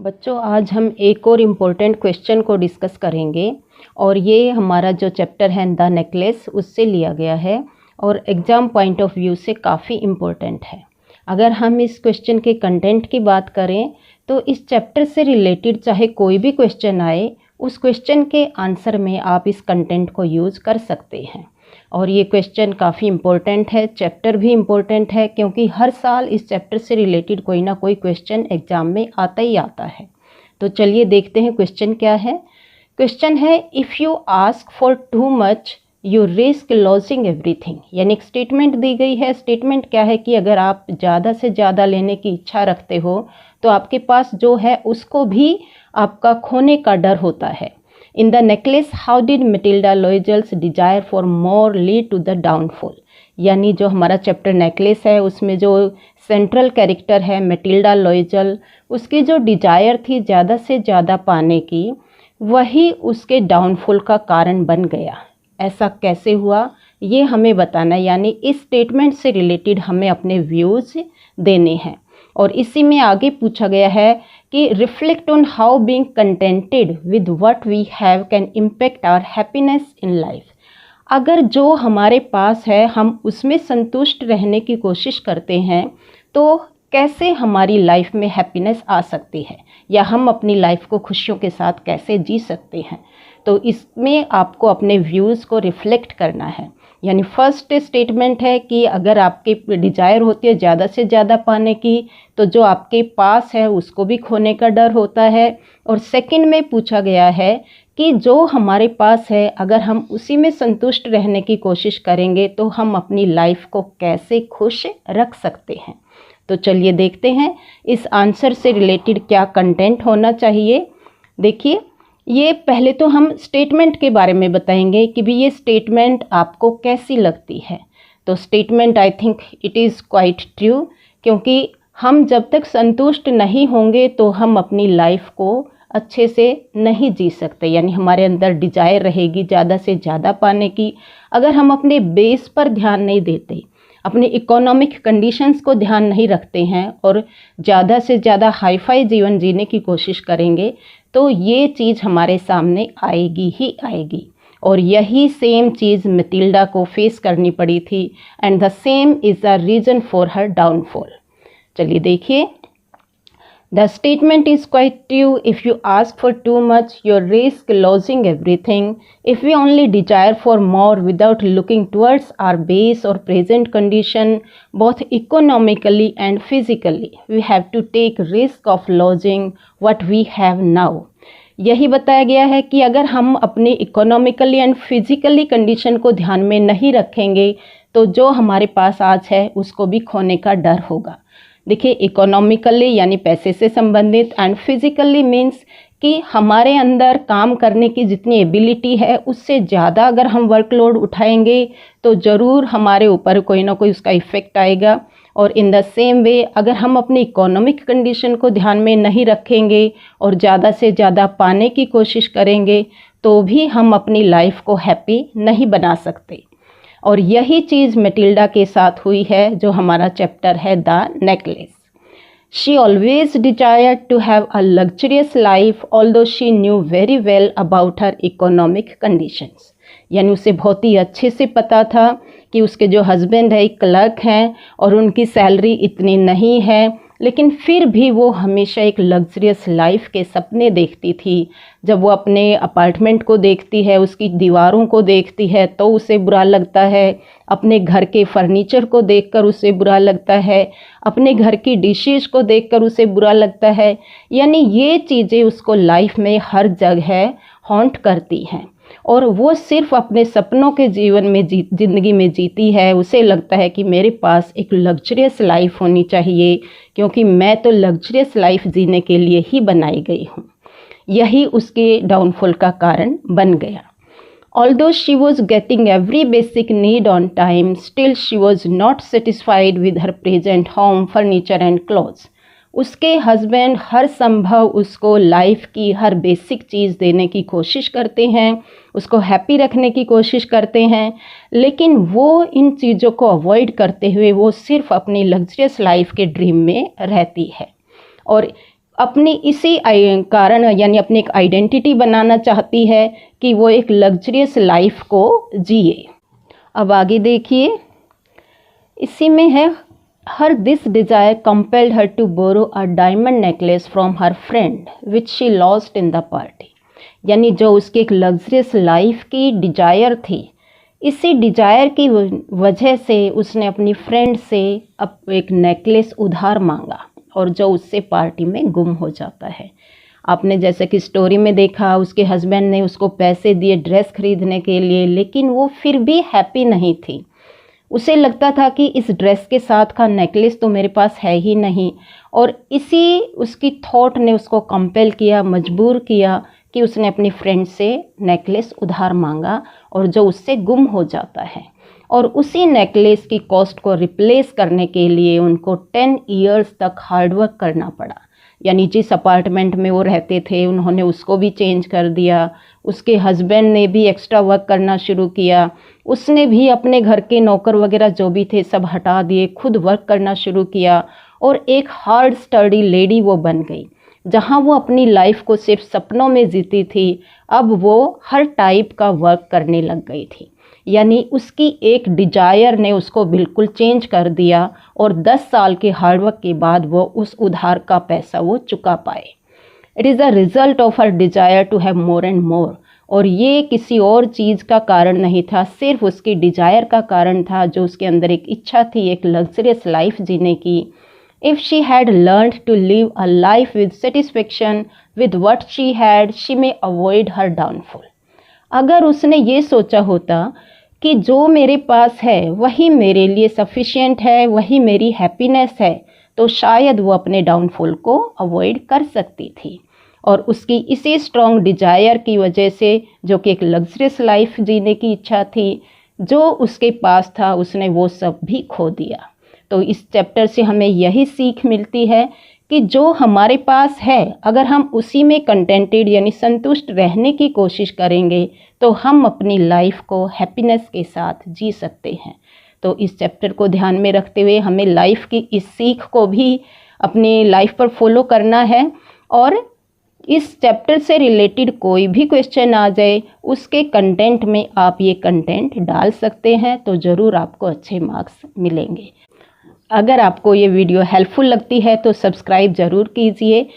बच्चों, आज हम एक और इम्पोर्टेंट क्वेश्चन को डिस्कस करेंगे और ये हमारा जो चैप्टर है द नेकलेस उससे लिया गया है और एग्ज़ाम पॉइंट ऑफ व्यू से काफ़ी इम्पोर्टेंट है। अगर हम इस क्वेश्चन के कंटेंट की बात करें तो इस चैप्टर से रिलेटेड चाहे कोई भी क्वेश्चन आए, उस क्वेश्चन के आंसर में आप इस कंटेंट को यूज़ कर सकते हैं। और ये क्वेश्चन काफ़ी इम्पोर्टेंट है, चैप्टर भी इम्पोर्टेंट है क्योंकि हर साल इस चैप्टर से रिलेटेड कोई ना कोई क्वेश्चन एग्ज़ाम में आता ही आता है। तो चलिए देखते हैं क्वेश्चन क्या है। क्वेश्चन है, if you ask for too much you risk losing everything. यानी एक स्टेटमेंट दी गई है। स्टेटमेंट क्या है कि अगर आप ज़्यादा से ज़्यादा लेने की इच्छा रखते हो तो आपके पास जो है उसको भी आपका खोने का डर होता है। In the necklace, how did Matilda Loyal's desire for more lead to the downfall? यानी जो हमारा चैप्टर नेकलेस है उसमें जो सेंट्रल कैरेक्टर है मैटिल्डा लॉयल, उसकी जो डिजायर थी ज़्यादा से ज़्यादा पाने की, वही उसके डाउनफॉल का कारण बन गया। ऐसा कैसे हुआ ये हमें बताना, यानी इस स्टेटमेंट से रिलेटेड हमें अपने व्यूज़ देने हैं। और इसी में आगे पूछा गया है कि reflect on how being contented with what we have can impact our happiness in life. अगर जो हमारे पास है हम उसमें संतुष्ट रहने की कोशिश करते हैं तो कैसे हमारी लाइफ में हैप्पीनेस आ सकती है, या हम अपनी लाइफ को खुशियों के साथ कैसे जी सकते हैं। तो इसमें आपको अपने व्यूज़ को रिफ्लेक्ट करना है। यानी फर्स्ट स्टेटमेंट है कि अगर आपके डिजायर होती है ज़्यादा से ज़्यादा पाने की, तो जो आपके पास है उसको भी खोने का डर होता है। और सेकंड में पूछा गया है कि जो हमारे पास है अगर हम उसी में संतुष्ट रहने की कोशिश करेंगे तो हम अपनी लाइफ को कैसे खुश रख सकते हैं। तो चलिए देखते हैं इस आंसर से रिलेटेड क्या कंटेंट होना चाहिए। देखिए, ये पहले तो हम स्टेटमेंट के बारे में बताएंगे कि भी ये स्टेटमेंट आपको कैसी लगती है। तो statement I think it is quite true, क्योंकि हम जब तक संतुष्ट नहीं होंगे तो हम अपनी लाइफ को अच्छे से नहीं जी सकते। यानी हमारे अंदर डिजायर रहेगी ज़्यादा से ज़्यादा पाने की। अगर हम अपने बेस पर ध्यान नहीं देते, अपने इकोनॉमिक कंडीशंस को ध्यान नहीं रखते हैं और ज़्यादा से ज़्यादा हाईफाई जीवन जीने की कोशिश करेंगे तो ये चीज़ हमारे सामने आएगी ही आएगी। और यही सेम चीज़ मैटिल्डा को फेस करनी पड़ी थी and the same is the reason for her downfall. चलिए देखिए, the statement is quite true. If you ask for too much you risk losing everything. If we only desire for more without looking towards our base और present condition both economically and physically, we have to take risk of losing what we have now। यही बताया गया है कि अगर हम अपनी economically and physically condition को ध्यान में नहीं रखेंगे तो जो हमारे पास आज है उसको भी खोने का डर होगा। देखिए, इकोनॉमिकली यानी पैसे से संबंधित एंड फिजिकली मीन्स कि हमारे अंदर काम करने की जितनी एबिलिटी है उससे ज़्यादा अगर हम वर्कलोड उठाएंगे तो ज़रूर हमारे ऊपर कोई ना कोई उसका इफ़ेक्ट आएगा। और इन द सेम वे अगर हम अपनी इकोनॉमिक कंडीशन को ध्यान में नहीं रखेंगे और ज़्यादा से ज़्यादा पाने की कोशिश करेंगे तो भी हम अपनी लाइफ को हैप्पी नहीं बना सकते। और यही चीज़ मैटिल्डा के साथ हुई है जो हमारा चैप्टर है the necklace. She always desired to have a luxurious life although she knew very well about her economic conditions। यानी उसे बहुत ही अच्छे से पता था कि उसके जो हस्बैंड है एक क्लर्क हैं और उनकी सैलरी इतनी नहीं है, लेकिन फिर भी वो हमेशा एक लग्जरियस लाइफ के सपने देखती थी। जब वो अपने अपार्टमेंट को देखती है, उसकी दीवारों को देखती है तो उसे बुरा लगता है, अपने घर के फर्नीचर को देखकर उसे बुरा लगता है, अपने घर की डिशेस को देखकर उसे बुरा लगता है। यानी ये चीज़ें उसको लाइफ में हर जगह हॉन्ट करती हैं और वो सिर्फ अपने सपनों के जीवन में ज़िंदगी में जीती है। उसे लगता है कि मेरे पास एक लग्जरियस लाइफ होनी चाहिए क्योंकि मैं तो लग्जरियस लाइफ जीने के लिए ही बनाई गई हूँ। यही उसके डाउनफॉल का कारण बन गया। Although she was getting every basic need on time, still she was not satisfied with her present home, furniture and clothes। उसके हस्बैंड हर संभव उसको लाइफ की हर बेसिक चीज़ देने की कोशिश करते हैं, उसको हैप्पी रखने की कोशिश करते हैं, लेकिन वो इन चीज़ों को अवॉइड करते हुए वो सिर्फ अपनी लग्जरियस लाइफ के ड्रीम में रहती है। और अपनी इसी कारण यानी अपनी एक आइडेंटिटी बनाना चाहती है कि वो एक लग्जरियस लाइफ को जिए। अब आगे देखिए, इसी में है, her this desire compelled her to borrow a diamond necklace from her friend which she lost in the party. यानी जो उसकी एक लग्जरियस लाइफ की डिजायर थी, इसी डिजायर की वजह से उसने अपनी फ्रेंड से एक नेकलेस उधार मांगा और जो उससे पार्टी में गुम हो जाता है। आपने जैसे कि स्टोरी में देखा, उसके हस्बैंड ने उसको पैसे दिए ड्रेस खरीदने के लिए, लेकिन वो फिर भी हैप्पी नहीं थी। उसे लगता था कि इस ड्रेस के साथ का नेकलेस तो मेरे पास है ही नहीं, और इसी उसकी थॉट ने उसको कंपेल किया, मजबूर किया कि उसने अपनी फ्रेंड से नेकलेस उधार मांगा और जो उससे गुम हो जाता है। और उसी नेकलेस की कॉस्ट को रिप्लेस करने के लिए उनको 10 इयर्स तक हार्डवर्क करना पड़ा। यानी जिस अपार्टमेंट में वो रहते थे उन्होंने उसको भी चेंज कर दिया, उसके हस्बैंड ने भी एक्स्ट्रा वर्क करना शुरू किया, उसने भी अपने घर के नौकर वगैरह जो भी थे सब हटा दिए, खुद वर्क करना शुरू किया और एक हार्ड स्टडी लेडी वो बन गई। जहाँ वो अपनी लाइफ को सिर्फ सपनों में जीती थी, अब वो हर टाइप का वर्क करने लग गई थी। यानी उसकी एक डिजायर ने उसको बिल्कुल चेंज कर दिया और 10 साल के हार्डवर्क के बाद वो उस उधार का पैसा वो चुका पाए। It is a result of her desire to have more and more. और ये किसी और चीज़ का कारण नहीं था, सिर्फ उसकी डिजायर का कारण था, जो उसके अंदर एक इच्छा थी एक लग्जरियस लाइफ जीने की। If she had learned to live a life with satisfaction with what she had, she may avoid her downfall. अगर उसने ये सोचा होता कि जो मेरे पास है वही मेरे लिए सफिशिएंट है, वही मेरी हैप्पीनेस है, तो शायद वो अपने डाउनफॉल को अवॉइड कर सकती थी। और उसकी इसी स्ट्रॉन्ग डिजायर की वजह से, जो कि एक लग्जरियस लाइफ जीने की इच्छा थी, जो उसके पास था उसने वो सब भी खो दिया। तो इस चैप्टर से हमें यही सीख मिलती है कि जो हमारे पास है अगर हम उसी में कंटेंटेड यानी संतुष्ट रहने की कोशिश करेंगे तो हम अपनी लाइफ को हैप्पीनेस के साथ जी सकते हैं। तो इस चैप्टर को ध्यान में रखते हुए हमें लाइफ की इस सीख को भी अपनी लाइफ पर फॉलो करना है, और इस चैप्टर से रिलेटेड कोई भी क्वेश्चन आ जाए उसके कंटेंट में आप ये कंटेंट डाल सकते हैं, तो ज़रूर आपको अच्छे मार्क्स मिलेंगे। अगर आपको ये वीडियो हेल्पफुल लगती है तो सब्सक्राइब ज़रूर कीजिए।